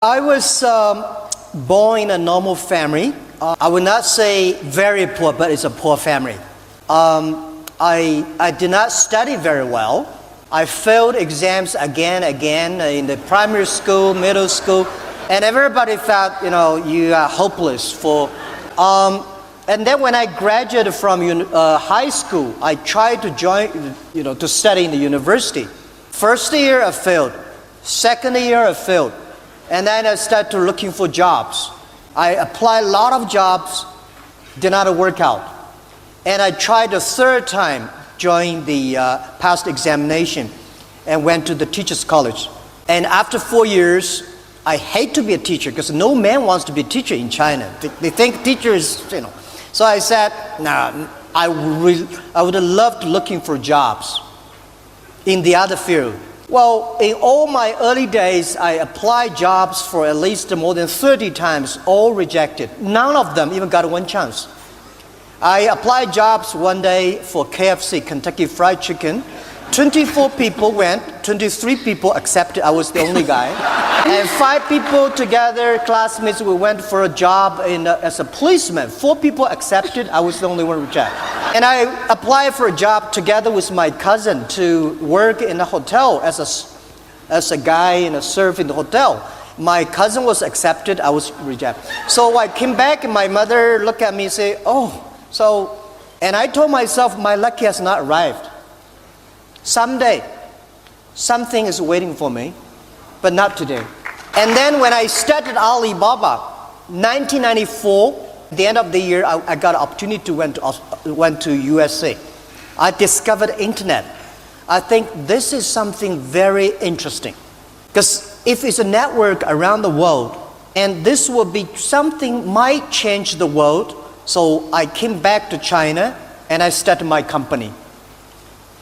I was born in a normal family. I would not say very poor, but it's a poor family. I did not study very well. I failed exams again in the primary school, middle school, and everybody felt, you are hopeless for. And then when I graduated from high school, I tried to join, to study in the university. First year I failed. Second year I failed. And then I started looking for jobs. I applied a lot of jobs, did not work out. And I tried the third time, joined the past examination, and went to the teacher's college. And after 4 years, I hate to be a teacher because no man wants to be a teacher in China. They think teachers, So I said, I would have loved looking for jobs in the other field. Well, in all my early days, I applied jobs for at least more than 30 times, all rejected. None of them even got one chance. I applied jobs one day for KFC, Kentucky Fried Chicken. 24 people went, 23 people accepted, I was the only guy. And 5 people together, classmates, we went for a job as a policeman. 4 people accepted, I was the only one rejected. And I applied for a job together with my cousin to work in a hotel as a guy serve in the hotel. My cousin was accepted, I was rejected. So I came back and my mother looked at me and said, and I told myself my luck has not arrived. Someday, something is waiting for me, but not today. And then when I started Alibaba, 1994, at the end of the year, I got an opportunity to went to USA. I discovered internet. I think this is something very interesting. Because if it's a network around the world, and this will be something might change the world, so I came back to China and I started my company.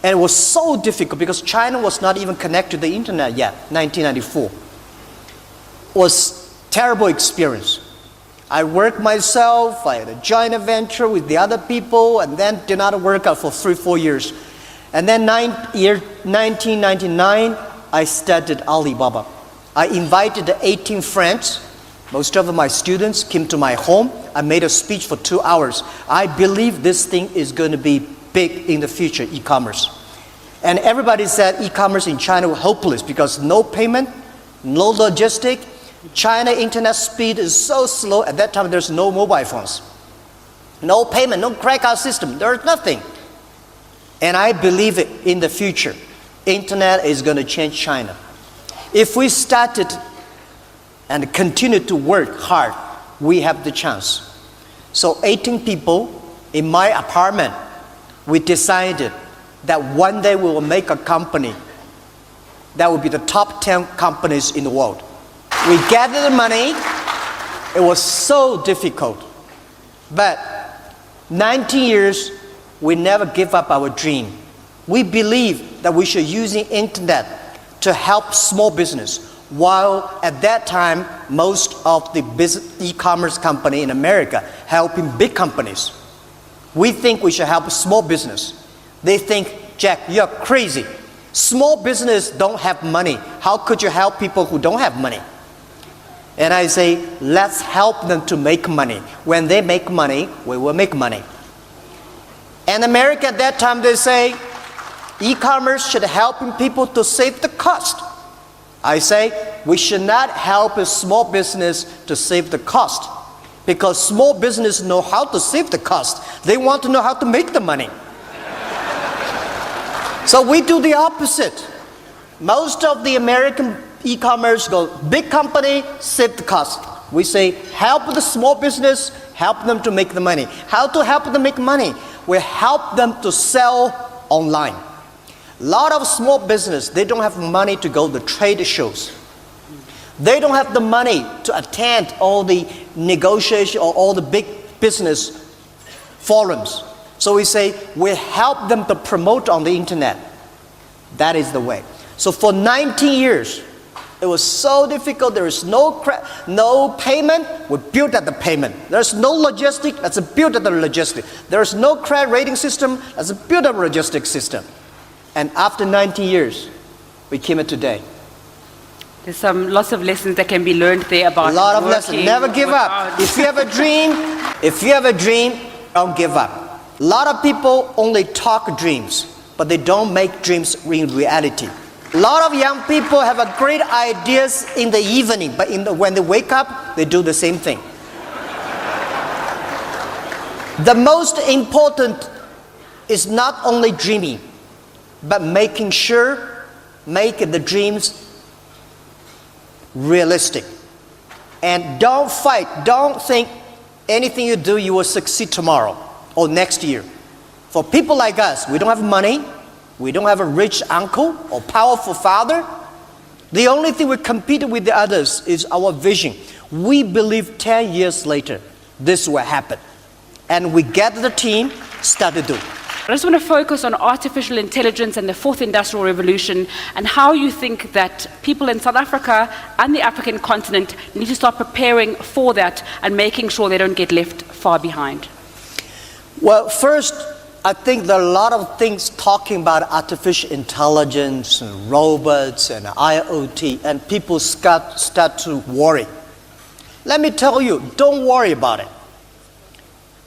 And it was so difficult because China was not even connected to the internet yet, 1994. It was a terrible experience. I worked myself, I had a joint venture with the other people, and then did not work out for 3-4 years. And then 1999, I started Alibaba. I invited 18 friends. Most of my students came to my home. I made a speech for 2 hours. I believe this thing is going to be big in the future, e-commerce. And everybody said e-commerce in China was hopeless because no payment, no logistic. China internet speed is so slow. At that time, there's no mobile phones. No payment, no credit card system. There's nothing. And I believe it in the future. Internet is going to change China. If we started and continue to work hard, we have the chance. So 18 people in my apartment, we decided that one day we will make a company that will be the top 10 companies in the world. We gathered the money. It was so difficult. But 19 years, we never give up our dream. We believe that we should use the internet to help small business, while at that time, most of the e-commerce company in America helping big companies. We think we should help small business. They think, Jack, you're crazy. Small business don't have money. How could you help people who don't have money? And I say, let's help them to make money. When they make money, we will make money. And America at that time, they say, e-commerce should help people to save the cost. I say, we should not help a small business to save the cost. Because small business know how to save the cost. They want to know how to make the money. So we do the opposite. Most of the American e-commerce go, big company, save the cost. We say, help the small business, help them to make the money. How to help them make money? We help them to sell online. A lot of small business, they don't have money to go to trade shows. They don't have the money to attend all the negotiation or all the big business forums. So we say, we help them to promote on the internet. That is the way. So for 19 years, it was so difficult. There is no payment. We built at the payment. There's no logistic. Let's build at the logistic. There's no credit rating system. Let's build a logistic system. And after 19 years, we came to today. There's lots of lessons that can be learned there about A lot of lessons. working, Never give up. workout. If you have a dream, don't give up. A lot of people only talk dreams, but they don't make dreams in reality. A lot of young people have a great ideas in the evening, but when they wake up, they do the same thing. The most important is not only dreaming, but making sure, make the dreams realistic. And don't fight, don't think anything you do, you will succeed tomorrow or next year. For people like us, we don't have money, we don't have a rich uncle or powerful father. The only thing we compete with the others is our vision. We believe 10 years later, this will happen. And we get the team, start to do. I just want to focus on artificial intelligence and the fourth industrial revolution and how you think that people in South Africa and the African continent need to start preparing for that and making sure they don't get left far behind. Well, first, I think there are a lot of things talking about artificial intelligence and robots and IoT, and people start to worry. Let me tell you, don't worry about it.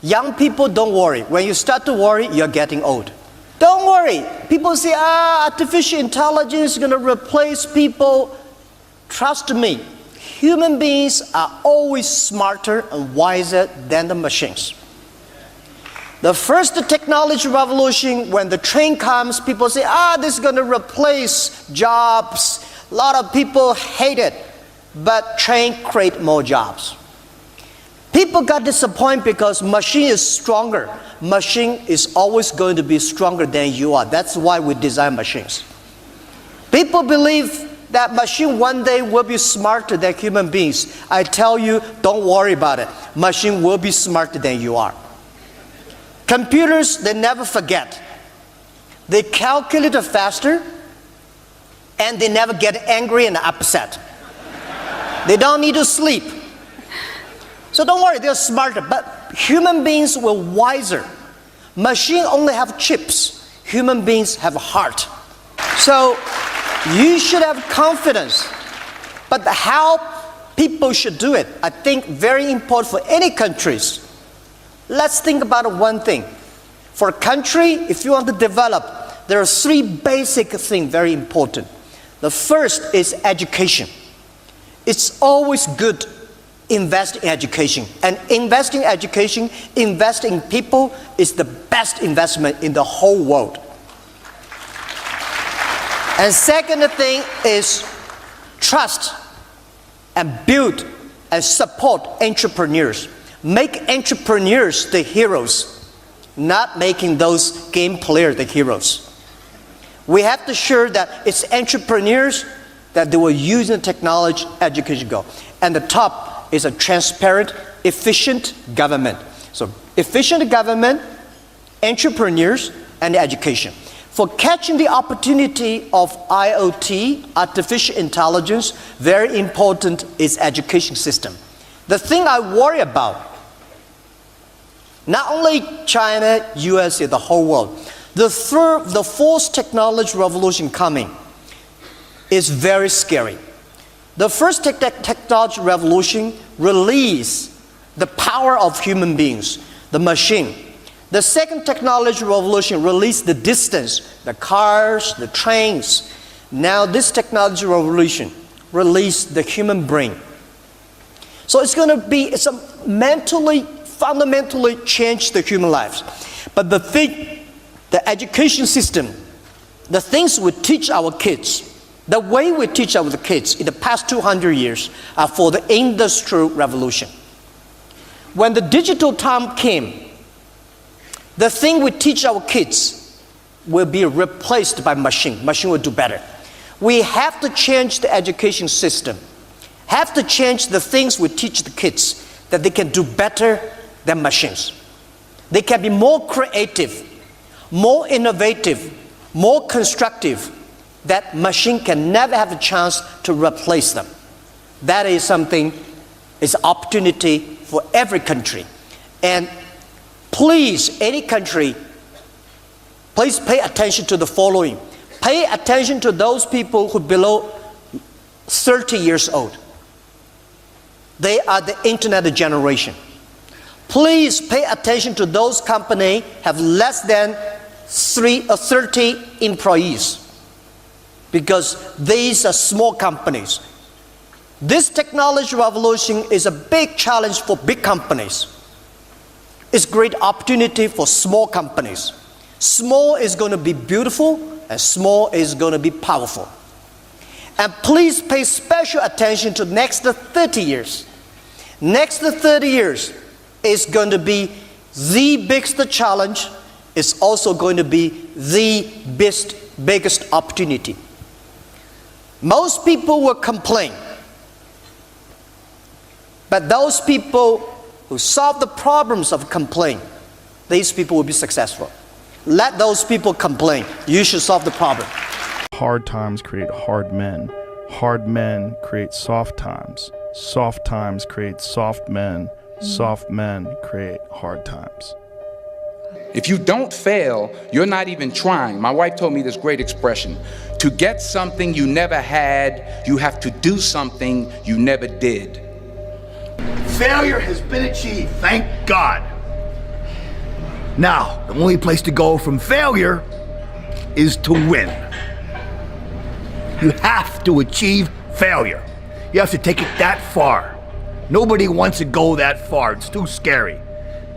Young people, don't worry. When you start to worry, you're getting old. Don't worry. People say, artificial intelligence is going to replace people. Trust me, human beings are always smarter and wiser than the machines. The first technology revolution, when the train comes, people say, this is going to replace jobs. A lot of people hate it, but train create more jobs. People got disappointed because machine is stronger. Machine is always going to be stronger than you are. That's why we design machines. People believe that machine one day will be smarter than human beings. I tell you, don't worry about it. Machine will be smarter than you are. Computers, they never forget. They calculate faster, and they never get angry and upset. They don't need to sleep. So don't worry, they're smarter, but human beings were wiser. Machine only have chips. Human beings have a heart. So you should have confidence. But how people should do it, I think very important for any countries. Let's think about one thing. For a country, if you want to develop, there are three basic things very important. The first is education. It's always good invest in education. And invest in education, invest in people is the best investment in the whole world. And second thing is trust and build and support entrepreneurs. Make entrepreneurs the heroes, not making those game players the heroes. We have to ensure that it's entrepreneurs that they will use the technology, education go. And the top is a transparent, efficient government. So efficient government, entrepreneurs, and education. For catching the opportunity of IoT, artificial intelligence, very important is education system. The thing I worry about, not only China, USA, the whole world, the fourth technology revolution coming is very scary. The first technology revolution released the power of human beings, the machine. The second technology revolution released the distance, the cars, the trains. Now this technology revolution released the human brain. So it's going to be fundamentally change the human lives. But the education system, the things we teach our kids, the way we teach our kids in the past 200 years are for the industrial revolution. When the digital time came, the thing we teach our kids will be replaced by machine. Machine will do better. We have to change the education system. Have to change the things we teach the kids that they can do better than machines. They can be more creative, more innovative, more constructive, that machine can never have a chance to replace them. That is something, is an opportunity for every country. And please, any country, please pay attention to the following. Pay attention to those people who below 30 years old. They are the internet generation. Please pay attention to those companies have less than 30 employees, because these are small companies. This technology revolution is a big challenge for big companies. It's a great opportunity for small companies. Small is going to be beautiful, and small is going to be powerful. And please pay special attention to next 30 years. Next 30 years is going to be the biggest challenge. It's also going to be the biggest opportunity. Most people will complain, but those people who solve the problems of complaint, these people will be successful. Let those people complain. You should solve the problem. Hard times create hard men. Hard men create soft times. Soft times create soft men. Soft men create hard times. If you don't fail, you're not even trying. My wife told me this great expression: to get something you never had, you have to do something you never did. Failure has been achieved, thank God. Now, the only place to go from failure is to win. You have to achieve failure. You have to take it that far. Nobody wants to go that far. It's too scary.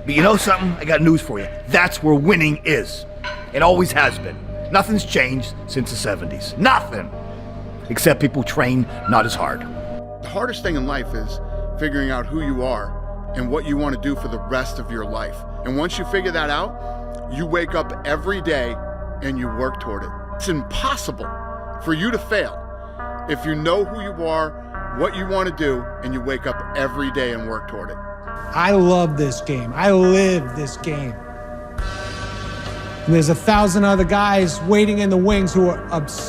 But you know something? I got news for you. That's where winning is. It always has been. Nothing's changed since the 70s. Nothing. Except people train not as hard. The hardest thing in life is figuring out who you are and what you want to do for the rest of your life. And once you figure that out, you wake up every day and you work toward it. It's impossible for you to fail if you know who you are, what you want to do, and you wake up every day and work toward it. I love this game. I live this game. And there's 1,000 other guys waiting in the wings who are obsessed